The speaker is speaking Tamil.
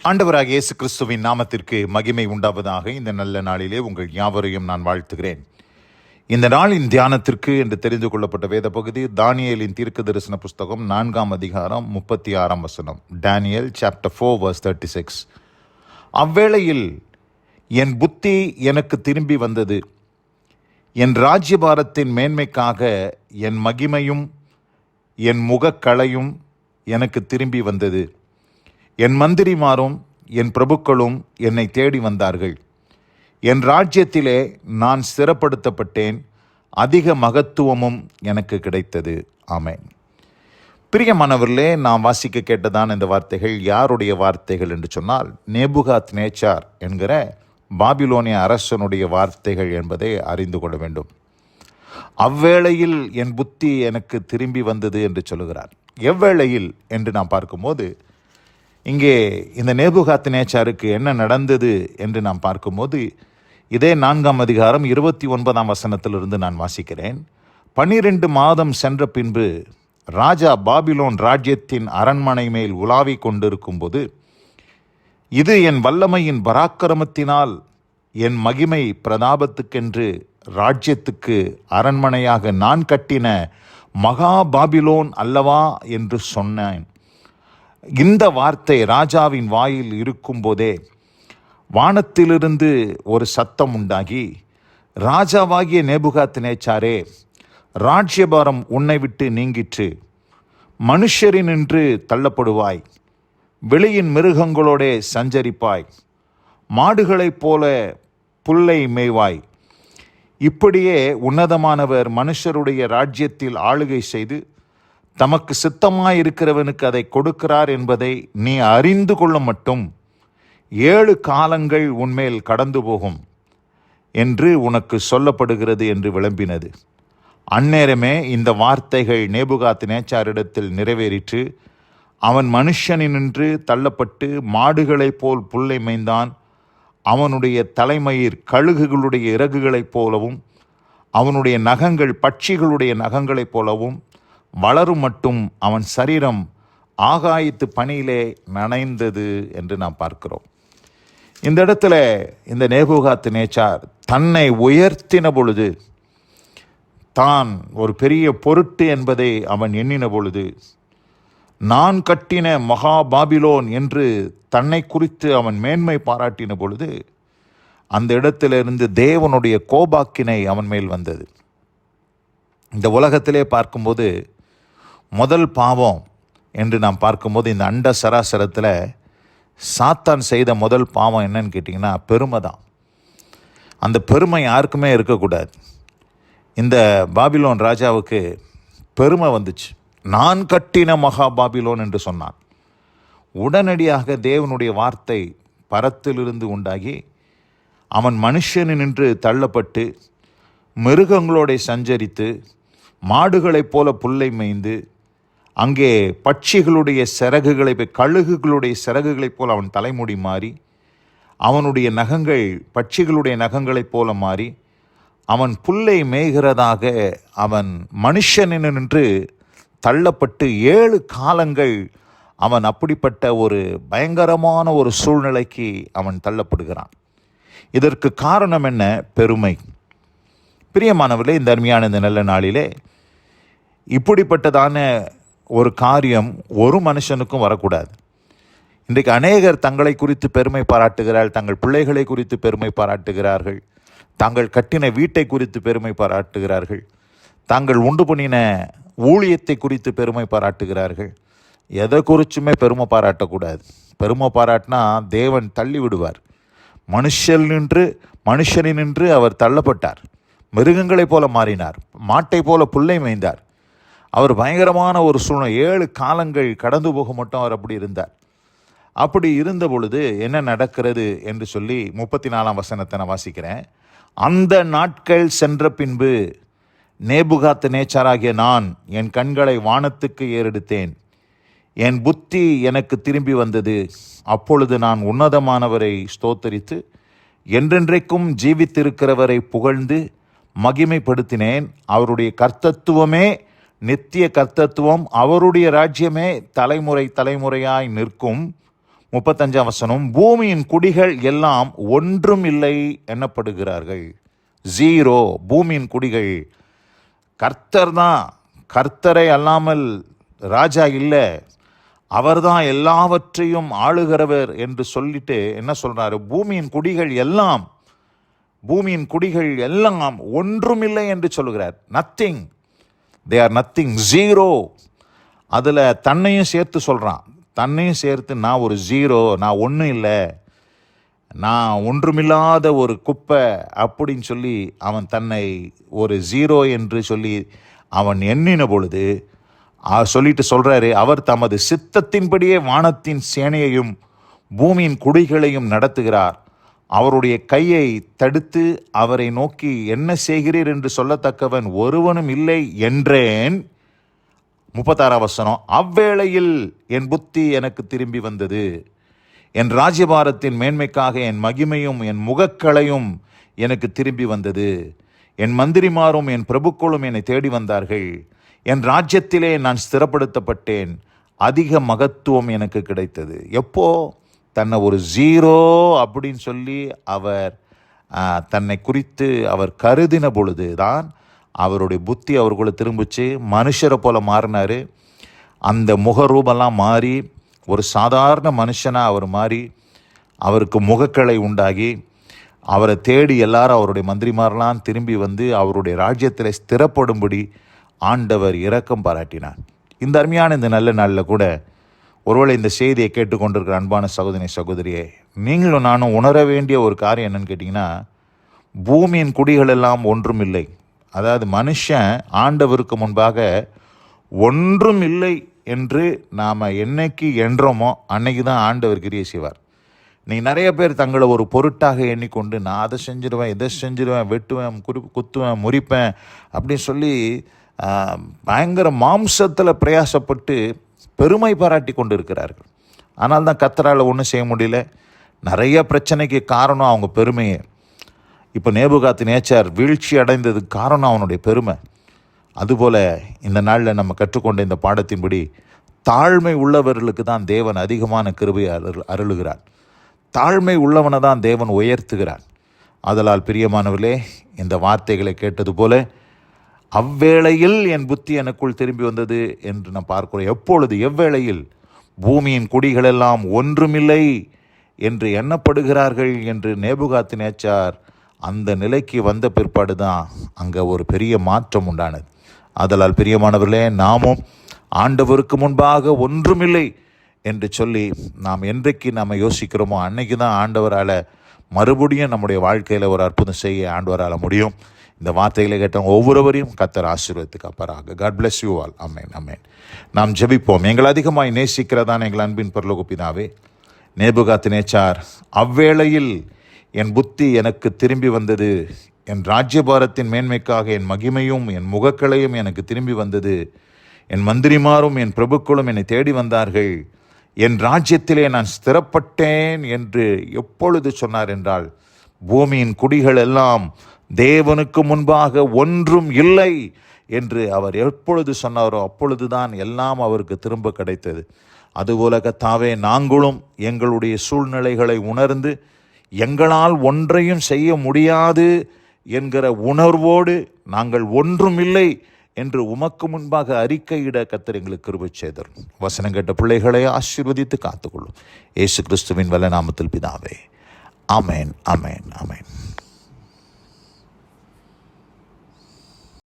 ஆண்டவராகிய இயேசு கிறிஸ்துவின் நாமத்திற்கு மகிமை உண்டாவதாக. இந்த நல்ல நாளிலே உங்கள் யாவரையும் நான் வாழ்த்துகிறேன். இந்த நாளின் தியானத்திற்கு என்று தெரிந்து கொள்ளப்பட்ட வேத பகுதி தானியேலின் தீர்க்க தரிசன புஸ்தகம் 4ஆம் அதிகாரம் 36ஆம் வசனம். Daniel chapter 4 verse 36. அவ்வேளையில் என் புத்தி எனக்கு திரும்பி வந்தது, என் ராஜ்யபாரத்தின் மேன்மைக்காக என் மகிமையும் என் முகக்களையும் எனக்கு திரும்பி வந்தது. என் மந்திரிமாரும் என் பிரபுக்களும் என்னை தேடி வந்தார்கள். என் ராஜ்யத்திலே நான் ஸ்திரப்படுத்தப்பட்டேன், அதிக மகத்துவமும் எனக்கு கிடைத்தது. ஆமென். பிரியமானவர்களே, நாம் வாசிக்க கேட்டதான இந்த வார்த்தைகள் யாருடைய வார்த்தைகள் என்று சொன்னால், நேபுகாத் நேச்சார் என்கிற பாபிலோனிய அரசனுடைய வார்த்தைகள் என்பதை அறிந்து கொள்ள வேண்டும். அவ்வேளையில் என் புத்தி எனக்கு திரும்பி வந்தது என்று சொல்லுகிறார். எவ்வேளையில் என்று நாம் பார்க்கும்போது, இங்கே இந்த நேபுகாத் நேச்சாருக்கு என்ன நடந்தது என்று நாம் பார்க்கும்போது, இதே 4ஆம் அதிகாரம் 29ஆம் வசனத்திலிருந்து நான் வாசிக்கிறேன். 12 மாதம் சென்ற பின்பு ராஜா பாபிலோன் ராஜ்யத்தின் அரண்மனை மேல் உலாவிக் கொண்டிருக்கும் போது, இது என் வல்லமையின் பராக்கிரமத்தினால் என் மகிமை பிரதாபத்துக்கென்று ராஜ்யத்துக்கு அரண்மனையாக நான் கட்டின மகா பாபிலோன் அல்லவா என்று சொன்னேன். இந்த வார்த்தை ராஜாவின் வாயில் இருக்கும்போதே வானத்திலிருந்து ஒரு சத்தம் உண்டாகி, ராஜாவாகிய நேபுகாத் நேச்சாரே, ராஜ்யபாரம் உன்னை விட்டு நீங்கிற்று, மனுஷரினின்று தள்ளப்படுவாய், வெளியின் மிருகங்களோடே சஞ்சரிப்பாய், மாடுகளைப் போல புல்லை மேய்வாய். இப்படியே உன்னதமானவர் மனுஷருடைய ராஜ்யத்தில் ஆளுகை செய்து தமக்கு சித்தமாயிருக்கிறவனுக்கு அதை கொடுக்கிறார் என்பதை நீ அறிந்து கொள்ள மட்டும் 7 காலங்கள் உன்மேல் கடந்து போகும் என்று உனக்கு சொல்லப்படுகிறது என்று விளம்பினது. அந்நேரமே இந்த வார்த்தைகள் நேபுகாத் நேச்சாரிடத்தில் நிறைவேறிற்று. அவன் மனுஷனினின்று தள்ளப்பட்டு மாடுகளைப் போல் புல்லை மேய்ந்தான். அவனுடைய தலைமயிர் கழுகுகளுடைய இறகுகளைப் போலவும் அவனுடைய நகங்கள் பட்சிகளுடைய நகங்களைப் போலவும் வளரும் மட்டும் அவன் சரீரம் ஆகாயத்து பனியிலே நனைந்தது என்று நாம் பார்க்கிறோம். இந்த இடத்துல இந்த நேபுகாத் நேச்சார் தன்னை உயர்த்தின பொழுது, தான் ஒரு பெரிய பொருட்டு என்பதை அவன் எண்ணின பொழுது, நான் கட்டின மகா பாபிலோன் என்று தன்னை குறித்து அவன் மேன்மை பாராட்டின பொழுது, அந்த இடத்திலிருந்து தேவனுடைய கோபாக்கினை அவன் மேல் வந்தது. இந்த உலகத்திலே பார்க்கும்போது முதல் பாவம் என்று நாம் பார்க்கும்போது, இந்த அண்ட சராசரத்தில் சாத்தான் செய்த முதல் பாவம் என்னன்னு கேட்டிங்கன்னா பெருமை தான். அந்த பெருமை யாருக்குமே இருக்கக்கூடாது. இந்த பாபிலோன் ராஜாவுக்கு பெருமை வந்துச்சு. நான் கட்டின மகா பாபிலோன் என்று சொன்னான். உடனடியாக தேவனுடைய வார்த்தை பரத்திலிருந்து உண்டாகி, அவன் மனுஷனினின்று தள்ளப்பட்டு மிருகங்களோட சஞ்சரித்து மாடுகளைப் போல புல்லை மேய்ந்து, அங்கே பட்சிகளுடைய சிறகுகளை கழுகுகளுடைய சிறகுகளைப் போல அவன் தலைமுடி மாறி, அவனுடைய நகங்கள் பட்சிகளுடைய நகங்களைப் போல மாறி, அவன் புல்லை மேய்கிறதாக அவன் மனுஷனினின்று தள்ளப்பட்டு 7 காலங்கள் அவன் அப்படிப்பட்ட ஒரு பயங்கரமான ஒரு சூழ்நிலைக்கு அவன் தள்ளப்படுகிறான். இதற்கு காரணம் என்ன? பெருமை. பிரியமானவர்களே, இந்த அருமையான இந்த நல்ல நாளிலே இப்படிப்பட்டதான ஒரு காரியம் ஒரு மனுஷனுக்கும் வரக்கூடாது. இன்றைக்கு அநேகர் தங்களை குறித்து பெருமை பாராட்டுகிறார்கள், தங்கள் பிள்ளைகளை குறித்து பெருமை பாராட்டுகிறார்கள், தாங்கள் கட்டின வீட்டை குறித்து பெருமை பாராட்டுகிறார்கள், தாங்கள் உண்டு பண்ணின ஊழியத்தை குறித்து பெருமை பாராட்டுகிறார்கள். எதை குறிச்சுமே பெருமை பாராட்டக்கூடாது. பெருமை பாராட்டினா தேவன் தள்ளி விடுவார். மனுஷனினின்று அவர் தள்ளப்பட்டார், மிருகங்களைப் போல மாறினார், மாட்டை போல புல்லை மேய்ந்தார். அவர் பயங்கரமான ஒரு சூழ்நிலை 7 காலங்கள் கடந்து போக மட்டும் அவர் அப்படி இருந்தார். அப்படி இருந்த பொழுது என்ன நடக்கிறது என்று சொல்லி 34ஆம் வசனத்தை நான் வாசிக்கிறேன். அந்த நாட்கள் சென்ற பின்பு நேபுகாத் நேச்சாராகிய நான் என் கண்களை வானத்துக்கு ஏறெடுத்தேன், என் புத்தி எனக்கு திரும்பி வந்தது. அப்பொழுது நான் உன்னதமானவரை ஸ்தோத்தரித்து என்றென்றைக்கும் ஜீவித்திருக்கிறவரை புகழ்ந்து மகிமைப்படுத்தினேன். அவருடைய கர்த்தத்துவமே நித்திய கர்த்தத்துவம், அவருடைய ராஜ்யமே தலைமுறை தலைமுறையாய் நிற்கும். 35 வசனம், பூமியின் குடிகள் எல்லாம் ஒன்றும் இல்லை எண்ணப்படுகிறார்கள். ஜீரோ. பூமியின் குடிகள். கர்த்தர் தான், கர்த்தரை அல்லாமல் ராஜா இல்லை, அவர்தான் எல்லாவற்றையும் ஆளுகிறவர் என்று சொல்லிட்டு என்ன சொல்றாரு? பூமியின் குடிகள் எல்லாம், பூமியின் குடிகள் எல்லாம் ஒன்றுமில்லை என்று சொல்லுகிறார். Nothing. They are nothing. Zero. அதில் தன்னையும் சேர்த்து சொல்கிறான். தன்னையும் சேர்த்து நான் ஒரு ஜீரோ, நான் ஒன்றும் இல்லை, நான் ஒன்றுமில்லாத ஒரு குப்பை அப்படின்னு சொல்லி அவன் தன்னை ஒரு ஜீரோ என்று சொல்லி அவன் எண்ணின பொழுது சொல்லிட்டு சொல்கிறாரு, அவர் தமது சித்தத்தின்படியே வானத்தின் சேனையையும் பூமியின் குடிகளையும் நடத்துகிறார். அவருடைய கையை தடுத்து அவரை நோக்கி என்ன செய்கிறீர் என்று சொல்லத்தக்கவன் ஒருவனும் இல்லை என்றேன். 36 வசனம், அவ்வேளையில் என் புத்தி எனக்கு திரும்பி வந்தது, என் ராஜ்யபாரத்தின் மேன்மைக்காக என் மகிமையும் என் முகக்களையும் எனக்கு திரும்பி வந்தது. என் மந்திரிமாரும் என் பிரபுக்களும் என்னை தேடி வந்தார்கள். என் ராஜ்யத்திலே நான் ஸ்திரப்படுத்தப்பட்டேன். அதிக மகத்துவம் எனக்கு கிடைத்தது. எப்போ? தன்னை ஒரு ஜீரோ அப்படின்னு சொல்லி அவர் தன்னை குறித்து அவர் கருதின பொழுது தான் அவருடைய புத்தி அவருக்குள்ள திரும்பிச்சு. மனுஷரை போல மாறினார். அந்த முகரூபெல்லாம் மாறி ஒரு சாதாரண மனுஷனாக அவர் மாறி அவருக்கு முகக்கலை உண்டாகி அவரை தேடி எல்லாரும் அவருடைய மந்திரிமாரெலாம் திரும்பி வந்து அவருடைய ராஜ்யத்தில் ஸ்திரப்படும்படி ஆண்டவர் இரக்கம் பாராட்டினார். இந்த அருமையான இந்த நல்ல நாளில் கூட ஒருவேளை இந்த செய்தியை கேட்டுக்கொண்டிருக்கிற அன்பான சகோதரி சகோதரியே, நீங்களும் நானும் உணர வேண்டிய ஒரு காரியம் என்னன்னு கேட்டிங்கன்னா, பூமியின் குடிகள் எல்லாம் ஒன்றும் இல்லை. அதாவது மனுஷன் ஆண்டவருக்கு முன்பாக ஒன்றும் இல்லை என்று நாம் என்னைக்கு என்றோமோ அன்னைக்கு தான் ஆண்டவர் கிரியை செய்வார். நீங்கள் நிறைய பேர் தங்களை ஒரு பொருட்டாக எண்ணிக்கொண்டு நான் அதை செஞ்சிடுவேன், இதை செஞ்சிடுவேன், வெட்டுவேன், குத்துவேன், முறிப்பேன் அப்படின்னு சொல்லி பயங்கர மாம்சத்தில் பிரயாசப்பட்டு பெருமை பாராட்டி கொண்டு இருக்கிறார்கள். ஆனால் தான் கர்த்தரால் ஒன்றும் செய்ய முடியல. நிறைய பிரச்சனைக்கு காரணம் அவங்க பெருமையே. இப்போ நேபுகாத்நேச்சார் வீழ்ச்சி அடைந்ததுக்கு காரணம் அவனுடைய பெருமை. அதுபோல் இந்த நாளில் நம்ம கற்றுக்கொண்ட இந்த பாடத்தின்படி தாழ்மை உள்ளவர்களுக்கு தான் தேவன் அதிகமான கிருபையை அருளுகிறார். தாழ்மை உள்ளவனை தான் தேவன் உயர்த்துகிறார். ஆதலால் பிரியமானவர்களே, இந்த வார்த்தைகளை கேட்டது போல அவ்வேளையில் என் புத்தி எனக்குள் திரும்பி வந்தது என்று நான் பார்க்கிறோம். எப்பொழுது? எவ்வேளையில்? பூமியின் குடிகளெல்லாம் ஒன்றுமில்லை என்று எண்ணப்படுகிறார்கள் என்று நேபுகாத்நேச்சார் அந்த நிலைக்கு வந்த பிற்பாடு தான் அங்கே ஒரு பெரிய மாற்றம் உண்டானது. ஆதலால் பிரியமானவர்களே, நாமும் ஆண்டவருக்கு முன்பாக ஒன்றுமில்லை என்று சொல்லி நாம் என்றைக்கு நாம் யோசிக்கிறோமோ அன்னைக்கு தான் ஆண்டவரால் மறுபடியும் நம்முடைய வாழ்க்கையில் ஒரு அற்புதம் செய்ய ஆண்டவரால் முடியும். இந்த வார்த்தைகளை கேட்டவங்க ஒவ்வொருவரையும் கர்த்தர் ஆசீர்வதித்துக்கு அப்பாராக. God bless you all. ஆமென், ஆமென். நாம் ஜெபிப்போம். எங்கள் அதிகமாய் நேசிக்கிறதான எங்கள் அன்பின் பரலோக பிதாவே, நேபுகாத்நேச்சார் அவ்வேளையில் என் புத்தி எனக்கு திரும்பி வந்தது, என் ராஜ்யபாரத்தின் மேன்மைக்காக என் மகிமையும் என் முகக்களையும் எனக்கு திரும்பி வந்தது, என் மந்திரிமாரும் என் பிரபுக்களும் என்னை தேடி வந்தார்கள், என் ராஜ்யத்திலே நான் ஸ்திரப்பட்டேன் என்று எப்பொழுது சொன்னார் என்றால், பூமியின் குடிகள் எல்லாம் தேவனுக்கு முன்பாக ஒன்றும் இல்லை என்று அவர் எப்பொழுது சொன்னாரோ அப்பொழுதுதான் எல்லாம் அவருக்கு திரும்ப கிடைத்தது. அதுபோல கர்த்தாவே, நாங்களும் எங்களுடைய சூழ்நிலைகளை உணர்ந்து எங்களால் ஒன்றையும் செய்ய முடியாது என்கிற உணர்வோடு நாங்கள் ஒன்றும் இல்லை என்று உமக்கு முன்பாக அறிக்கையிட கர்த்தர் எங்களுக்கு கிருபை செய்தார். வசனம் கேட்ட பிள்ளைகளை ஆசீர்வதித்து காத்துக்கொள்ளும். இயேசு கிறிஸ்துவின் வல்ல நாமத்தில் பிதாவே. ஆமென், ஆமென், ஆமென்.